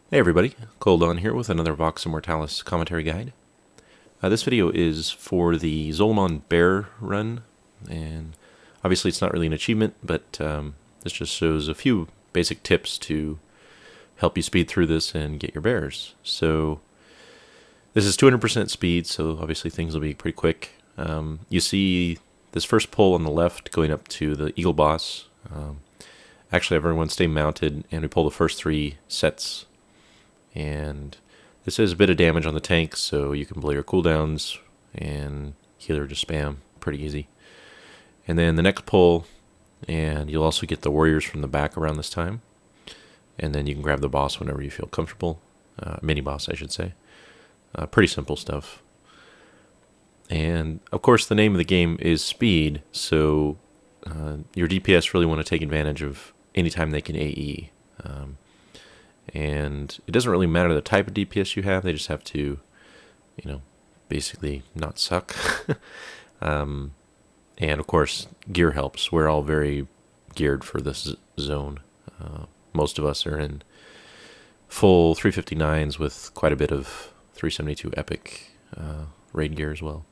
Hey everybody, Cold on here with another VOX Immortalis commentary guide. This video is for the Zul'Aman bear run, and obviously it's not really an achievement, but this just shows a few basic tips to help you speed through this and get your bears. So this is 200% speed, so obviously things will be pretty quick. You see this first pull on the left going up to the Eagle boss. Actually, everyone stay mounted, and we pull the first 3 sets. And this is a bit of damage on the tank, so you can blow your cooldowns and healer just spam, pretty easy. And then the next pull, and you'll also get the warriors from the back around this time. And then you can grab the boss whenever you feel comfortable. Mini boss, I should say. Pretty simple stuff. And of course, the name of the game is speed, so your DPS really want to take advantage of any time they can AE. And it doesn't really matter the type of DPS you have, they just have to, basically not suck. And of course, gear helps. We're all very geared for this zone. Most of us are in full 359s with quite a bit of 372 epic raid gear as well.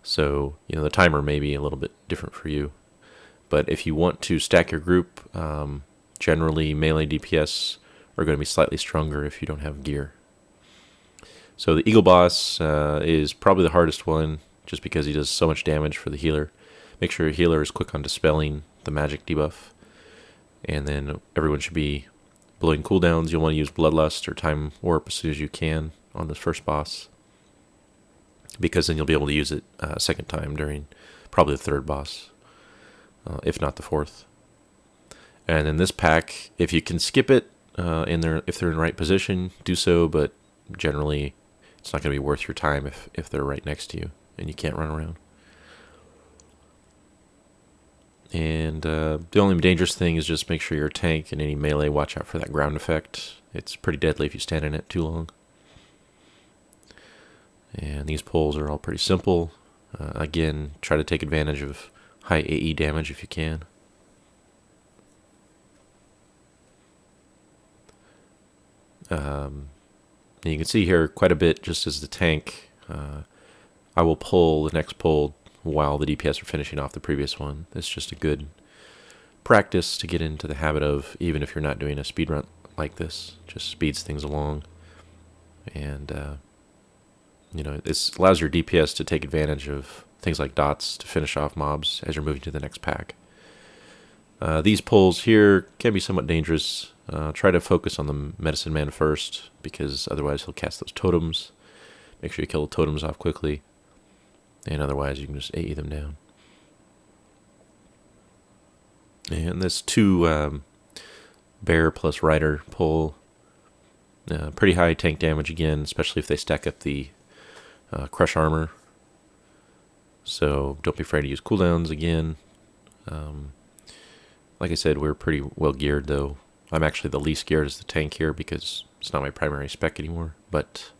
So, the timer may be a little bit different for you. But if you want to stack your group, generally melee DPS are going to be slightly stronger if you don't have gear. So the Eagle boss is probably the hardest one, just because he does so much damage for the healer. Make sure your healer is quick on dispelling the magic debuff. And then everyone should be blowing cooldowns. You'll want to use Bloodlust or Time Warp as soon as you can on this first boss, because then you'll be able to use it a second time during probably the third boss, if not the fourth. And in this pack, if you can skip it, if they're in the right position, do so, but generally it's not going to be worth your time if they're right next to you and you can't run around. And the only dangerous thing is just make sure your tank and any melee watch out for that ground effect. It's pretty deadly if you stand in it too long. And these pulls are all pretty simple. Again, try to take advantage of high AE damage if you can. And you can see here quite a bit just as the tank. I will pull the next pull while the DPS are finishing off the previous one. It's just a good practice to get into the habit of, even if you're not doing a speed run like this. Just speeds things along. And, this allows your DPS to take advantage of things like dots to finish off mobs as you're moving to the next pack. These pulls here can be somewhat dangerous. Try to focus on the medicine man first, because otherwise he'll cast those totems. Make sure you kill the totems off quickly, and otherwise you can just AE them down. And this 2 bear plus rider pull, pretty high tank damage again, especially if they stack up the crush armor. So don't be afraid to use cooldowns again. Like I said, we're pretty well geared, though. I'm actually the least geared as the tank here because it's not my primary spec anymore, but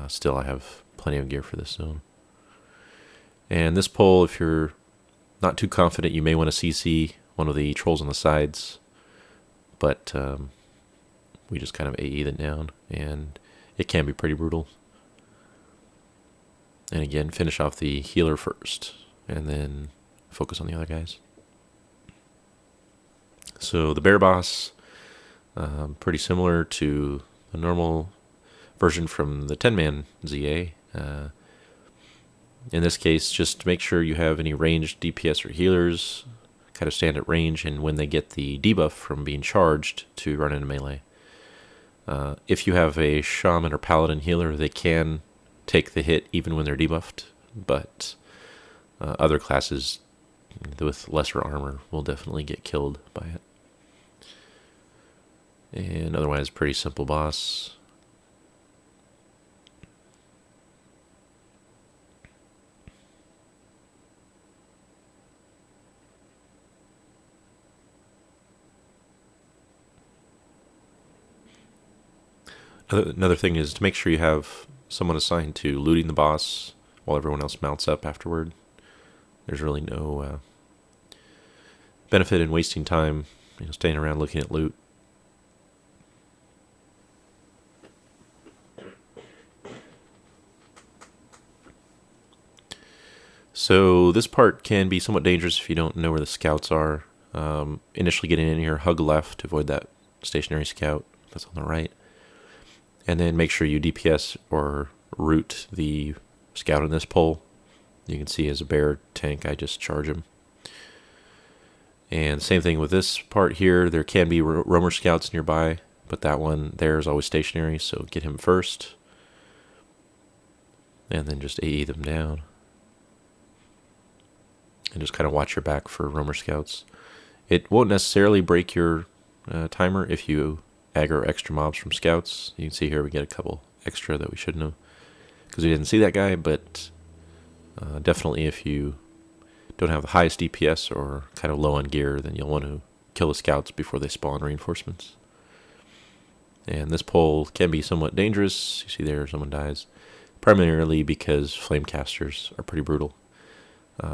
still I have plenty of gear for this zone. And this pull, if you're not too confident, you may want to CC one of the trolls on the sides, but we just kind of AE them down, and it can be pretty brutal. And again, finish off the healer first, and then focus on the other guys. So the bear boss, pretty similar to the normal version from the 10-man ZA. In this case, just make sure you have any ranged DPS or healers kind of stand at range, and when they get the debuff from being charged, to run into melee. If you have a shaman or paladin healer, they can take the hit even when they're debuffed, but other classes with lesser armor will definitely get killed by it. And otherwise, pretty simple boss. Another thing is to make sure you have someone assigned to looting the boss while everyone else mounts up afterward. There's really no benefit in wasting time, staying around looking at loot. So this part can be somewhat dangerous if you don't know where the scouts are. Initially getting in here, hug left to avoid that stationary scout that's on the right. And then make sure you DPS or root the scout in this pole. You can see as a bear tank, I just charge him. And same thing with this part here. There can be roamer scouts nearby, but that one there is always stationary, so get him first. And then just AE them down. And just kind of watch your back for roamer scouts. It won't necessarily break your timer if you aggro extra mobs from scouts. You can see here we get a couple extra that we shouldn't have, because we didn't see that guy, but definitely if you don't have the highest DPS or kind of low on gear, then you'll want to kill the scouts before they spawn reinforcements. And this pole can be somewhat dangerous. You see there someone dies, primarily because flame casters are pretty brutal.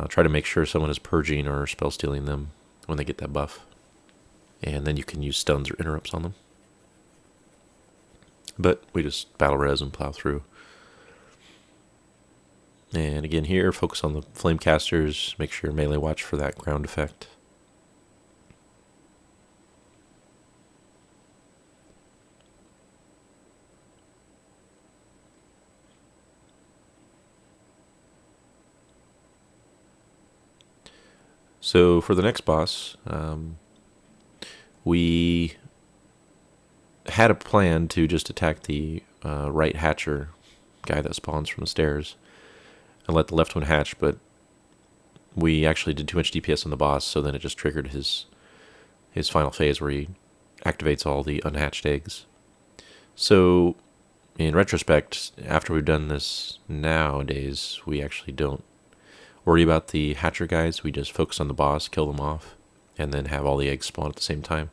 Try to make sure someone is purging or spell stealing them when they get that buff, and then you can use stuns or interrupts on them. But we just battle res and plow through. And again here, focus on the flame casters, make sure melee watch for that ground effect. So for the next boss, we had a plan to just attack the right hatcher guy that spawns from the stairs and let the left one hatch, but we actually did too much DPS on the boss, so then it just triggered his final phase where he activates all the unhatched eggs. So in retrospect, after we've done this nowadays, we actually don't worry about the hatcher guys. We just focus on the boss, kill them off, and then have all the eggs spawn at the same time,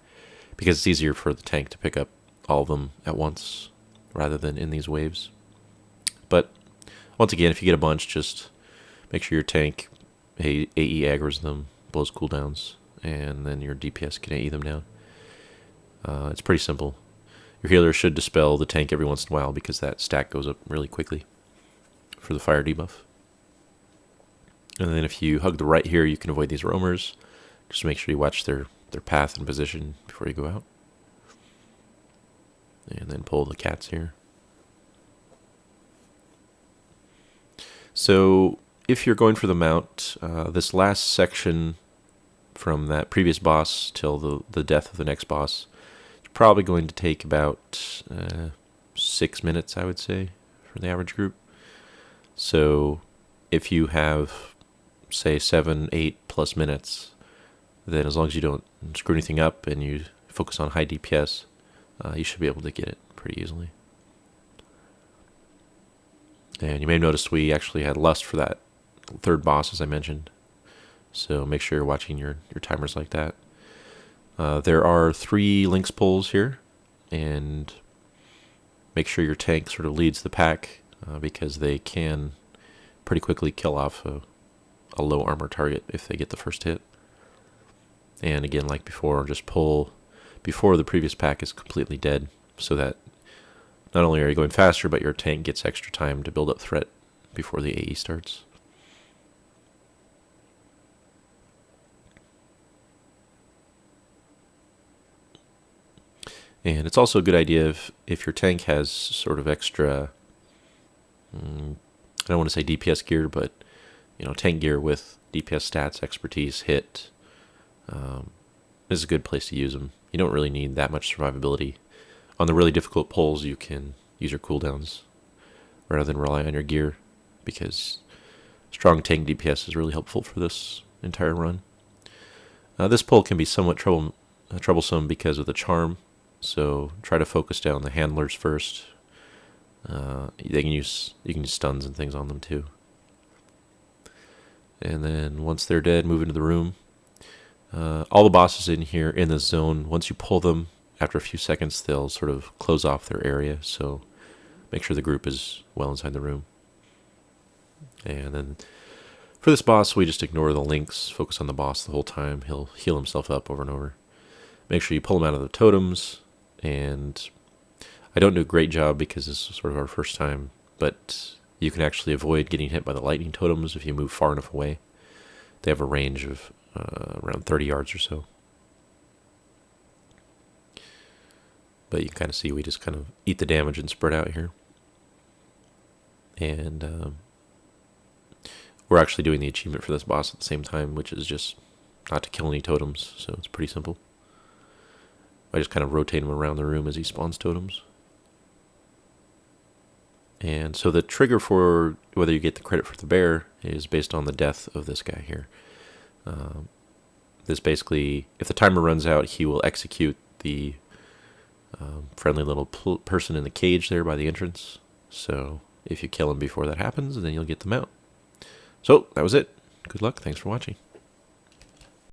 because it's easier for the tank to pick up all of them at once rather than in these waves. But once again, if you get a bunch, just make sure your tank AE aggro's them, blows cooldowns, and then your DPS can AE them down. It's pretty simple. Your healer should dispel the tank every once in a while because that stack goes up really quickly for the fire debuff. And then if you hug the right here, you can avoid these roamers. Just make sure you watch their path and position before you go out. And then pull the cats here. So if you're going for the mount, this last section from that previous boss till the death of the next boss, it's probably going to take about 6 minutes, I would say, for the average group. So if you have, say, 7-8+ minutes, then as long as you don't screw anything up and you focus on high DPS, you should be able to get it pretty easily. And you may have noticed we actually had lust for that third boss, as I mentioned. So make sure you're watching your timers like that. There are 3 Lynx pulls here, and make sure your tank sort of leads the pack, because they can pretty quickly kill off a low armor target if they get the first hit. And again, like before, just pull before the previous pack is completely dead, so that not only are you going faster, but your tank gets extra time to build up threat before the AE starts. And it's also a good idea if your tank has sort of extra, I don't want to say DPS gear, but tank gear with DPS stats, expertise, hit. This is a good place to use them. You don't really need that much survivability. On the really difficult pulls, you can use your cooldowns rather than rely on your gear, because strong tank DPS is really helpful for this entire run. This pull can be somewhat troublesome because of the charm, so try to focus down the handlers first. You can use stuns and things on them too. And then once they're dead, move into the room. All the bosses in here in this zone, once you pull them, after a few seconds, they'll sort of close off their area, so make sure the group is well inside the room. And then for this boss, we just ignore the links, focus on the boss the whole time. He'll heal himself up over and over. Make sure you pull him out of the totems, and I don't do a great job because this is sort of our first time, but You can actually avoid getting hit by the lightning totems if you move far enough away. They have a range of around 30 yards or so. But you can kind of see we just kind of eat the damage and spread out here. And we're actually doing the achievement for this boss at the same time, which is just not to kill any totems, so it's pretty simple. I just kind of rotate him around the room as he spawns totems. And so the trigger for whether you get the credit for the bear is based on the death of this guy here. This basically, if the timer runs out, he will execute the friendly little person in the cage there by the entrance. So if you kill him before that happens, then you'll get them out. So that was it. Good luck. Thanks for watching.